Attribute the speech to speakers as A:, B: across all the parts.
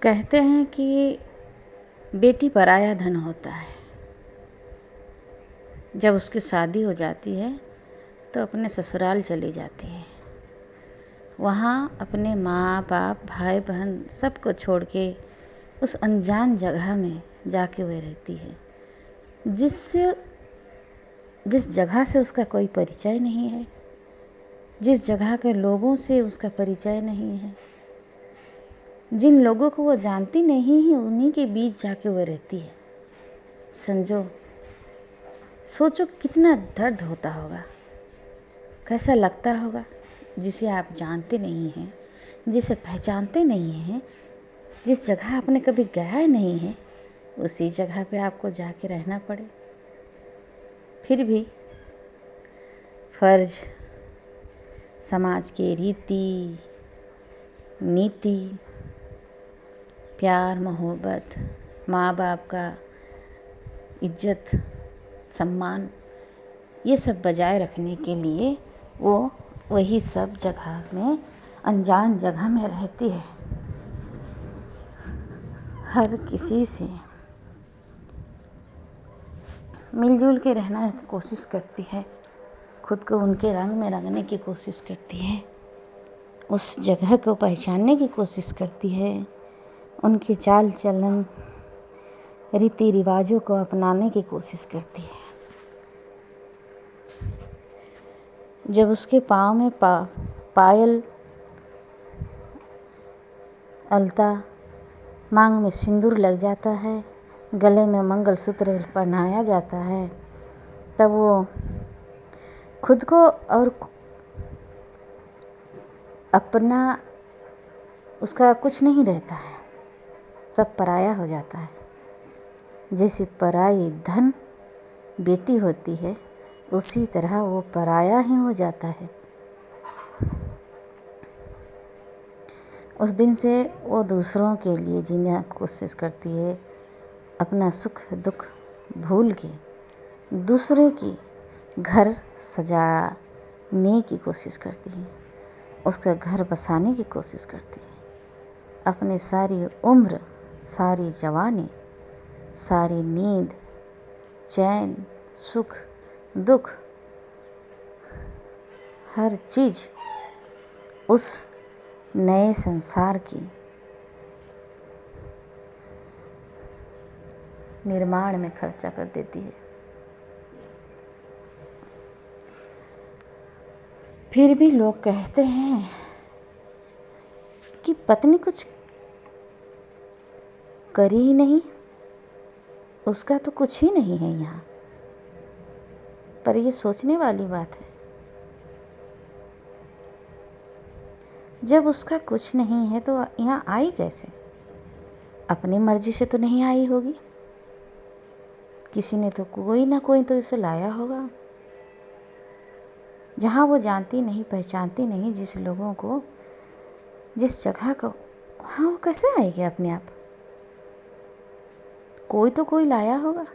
A: कहते हैं कि बेटी पराया धन होता है। जब उसकी शादी हो जाती है तो अपने ससुराल चली जाती है। वहाँ अपने माँ बाप भाई बहन सबको छोड़ के उस अनजान जगह में जाके वह रहती है, जिस जगह से उसका कोई परिचय नहीं है, जिस जगह के लोगों से उसका परिचय नहीं है, जिन लोगों को वो जानती नहीं है उन्हीं के बीच जाके वो रहती है। सोचो कितना दर्द होता होगा, कैसा लगता होगा। जिसे आप जानते नहीं हैं, जिसे पहचानते नहीं हैं, जिस जगह आपने कभी गया नहीं है, उसी जगह पे आपको जाके रहना पड़े। फिर भी फर्ज, समाज की रीति नीति, प्यार मोहब्बत, माँ बाप का इज्जत सम्मान, ये सब बजाय रखने के लिए वो वही सब जगह में, अनजान जगह में रहती है। हर किसी से मिलजुल के रहना की कोशिश करती है, खुद को उनके रंग में रंगने की कोशिश करती है, उस जगह को पहचानने की कोशिश करती है, उनके चाल चलन रीति रिवाजों को अपनाने की कोशिश करती है। जब उसके पाँव में पायल, अलता, मांग में सिंदूर लग जाता है, गले में मंगलसूत्र पहनाया जाता है, तब वो खुद को और अपना उसका कुछ नहीं रहता है, सब पराया हो जाता है। जैसे पराई धन बेटी होती है, उसी तरह वो पराया ही हो जाता है। उस दिन से वो दूसरों के लिए जीने की कोशिश करती है, अपना सुख दुख भूल के दूसरे की घर सजाने की कोशिश करती है, उसका घर बसाने की कोशिश करती है। अपनी सारी उम्र, सारी जवानी, सारी नींद, चैन, सुख दुख, हर चीज़ उस नए संसार की निर्माण में खर्चा कर देती है। फिर भी लोग कहते हैं कि पत्नी कुछ करी ही नहीं, उसका तो कुछ ही नहीं है यहाँ। पर ये सोचने वाली बात है, जब उसका कुछ नहीं है तो यहाँ आई कैसे? अपनी मर्जी से तो नहीं आई होगी, किसी ने तो कोई ना कोई तो इसे लाया होगा। जहाँ वो जानती नहीं पहचानती नहीं जिस लोगों को, जिस जगह को, हाँ वो कैसे आएगी अपने आप? कोई तो कोई लाया होगा,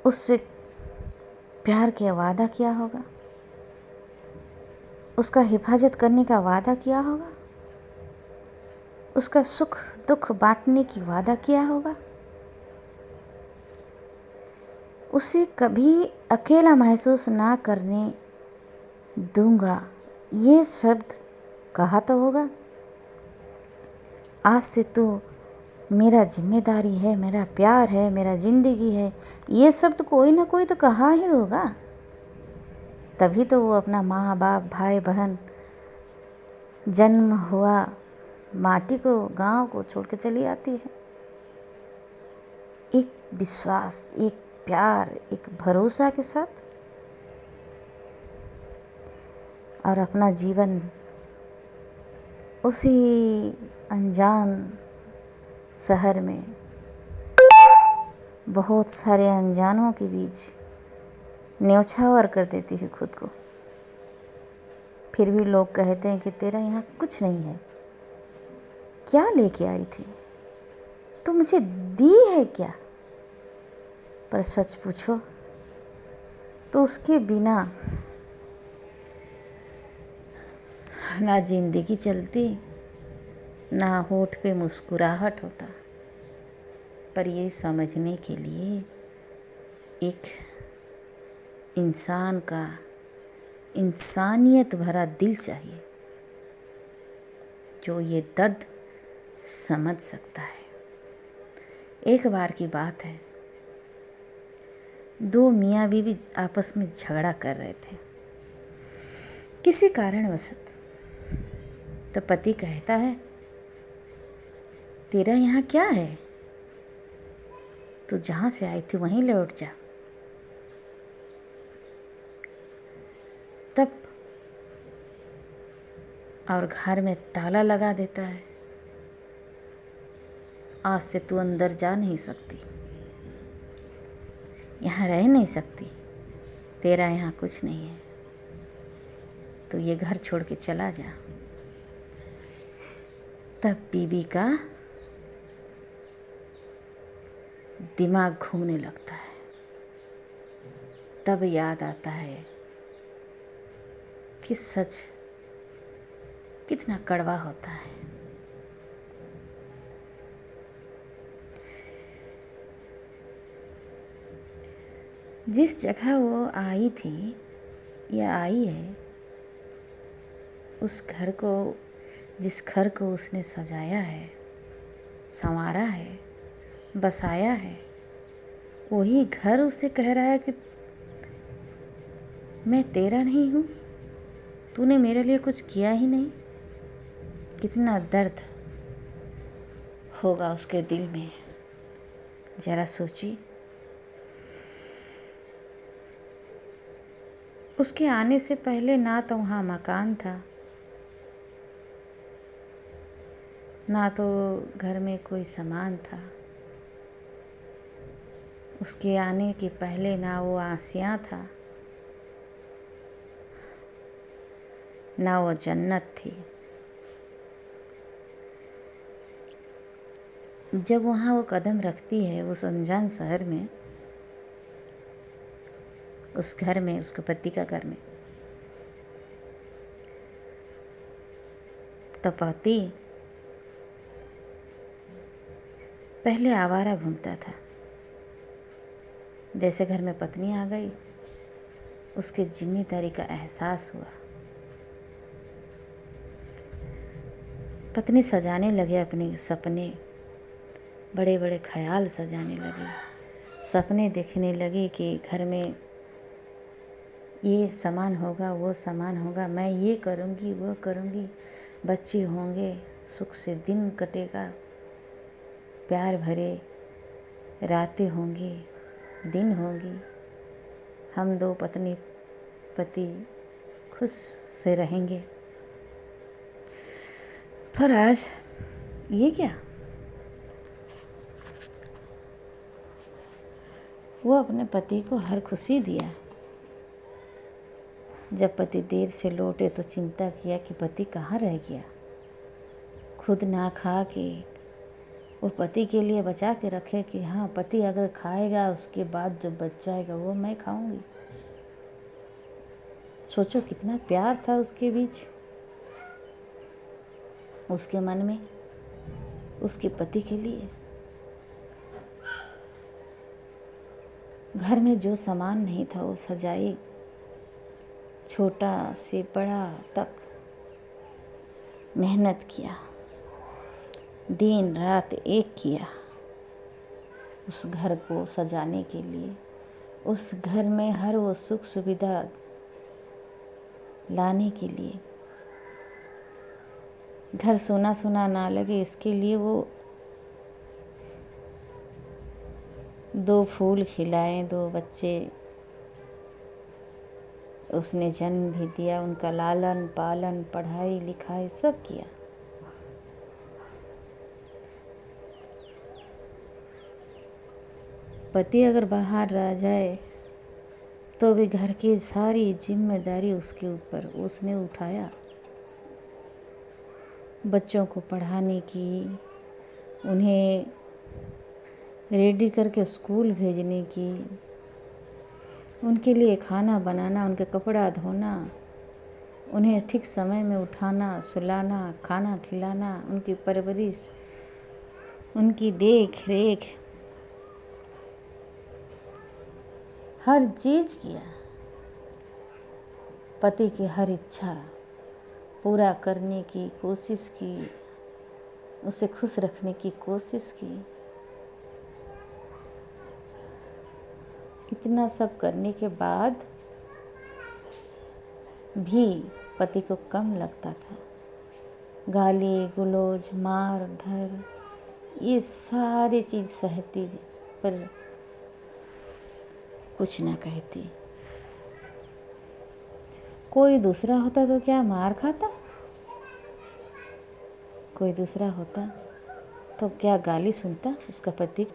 A: उससे प्यार किया, वादा किया होगा, उसका हिफाजत करने का वादा किया होगा, उसका सुख दुख बांटने की वादा किया होगा। उसे कभी अकेला महसूस ना करने दूंगा, ये शब्द कहा तो होगा। आज से तू मेरा जिम्मेदारी है, मेरा प्यार है, मेरा ज़िंदगी है, ये शब्द कोई ना कोई तो कहा ही होगा। तभी तो वो अपना माँ बाप भाई बहन, जन्म हुआ माटी को, गांव को छोड़ के चली आती है। एक विश्वास, एक प्यार, एक भरोसा के साथ, और अपना जीवन उसी अनजान शहर में बहुत सारे अनजानों के बीच न्योछावर कर देती है खुद को। फिर भी लोग कहते हैं कि तेरा यहाँ कुछ नहीं है, क्या लेके आई थी तो मुझे दी है क्या? पर सच पूछो तो उसके बिना ना जिंदगी चलती, ना होठ पे मुस्कुराहट होता, पर ये समझने के लिए एक इंसान का इंसानियत भरा दिल चाहिए जो ये दर्द समझ सकता है। एक बार की बात है, दो मियाँ बीवी आपस में झगड़ा कर रहे थे किसी कारणवश। तो पति कहता है, तेरा यहाँ क्या है, तू जहाँ से आई थी वहीं लौट जा। तब और घर में ताला लगा देता है, आज से तू अंदर जा नहीं सकती, यहाँ रह नहीं सकती, तेरा यहाँ कुछ नहीं है, तो ये घर छोड़ के चला जा। तब बीबी का दिमाग घूमने लगता है, तब याद आता है कि सच कितना कड़वा होता है। जिस जगह वो आई थी या आई है, उस घर को, जिस घर को उसने सजाया है, संवारा है, बसाया है, वही घर उसे कह रहा है कि मैं तेरा नहीं हूँ, तूने मेरे लिए कुछ किया ही नहीं। कितना दर्द होगा उसके दिल में, जरा सोचिए। उसके आने से पहले ना तो वहाँ मकान था, ना तो घर में कोई सामान था। उसके आने के पहले ना वो आसियाँ था, ना वो जन्नत थी। जब वहाँ वो कदम रखती है उस अनजान शहर में, उस घर में, उसके पति का घर में, तो पति पहले आवारा घूमता था। जैसे घर में पत्नी आ गई, उसके जिम्मेदारी का एहसास हुआ। पत्नी सजाने लगे अपने सपने, बड़े बड़े ख्याल सजाने लगे, सपने देखने लगे कि घर में ये सामान होगा, वो सामान होगा, मैं ये करूँगी, वो करूँगी, बच्चे होंगे, सुख से दिन कटेगा, प्यार भरे रातें होंगी, दिन होंगी, हम दो पत्नी पति खुश से रहेंगे। पर आज ये क्या, वो अपने पति को हर खुशी दिया। जब पति देर से लौटे तो चिंता किया कि पति कहाँ रह गया। खुद ना खा के वो पति के लिए बचा के रखे कि हाँ, पति अगर खाएगा उसके बाद जो बच जाएगा वो मैं खाऊंगी। सोचो कितना प्यार था उसके बीच, उसके मन में, उसके पति के लिए। घर में जो सामान नहीं था वो सजाई, छोटा से बड़ा तक मेहनत किया, दिन रात एक किया उस घर को सजाने के लिए, उस घर में हर वो सुख सुविधा लाने के लिए। घर सोना सोना ना लगे इसके लिए वो 2 फूल खिलाए, 2 बच्चे उसने जन्म भी दिया, उनका लालन पालन, पढ़ाई लिखाई सब किया। पति अगर बाहर रह जाए तो भी घर की सारी जिम्मेदारी उसके ऊपर, उसने उठाया। बच्चों को पढ़ाने की, उन्हें रेडी करके स्कूल भेजने की, उनके लिए खाना बनाना, उनके कपड़ा धोना, उन्हें ठीक समय में उठाना, सुलाना, खाना खिलाना, उनकी परवरिश, उनकी देख रेख, हर चीज़ किया। पति की हर इच्छा पूरा करने की कोशिश की, उसे खुश रखने की कोशिश की। इतना सब करने के बाद भी पति को कम लगता था। गाली गलौज, मार धर, ये सारी चीज़ सहती पर कुछ ना कहती। कोई दूसरा होता तो क्या मार खाता? कोई दूसरा होता तो क्या गाली सुनता उसका पति?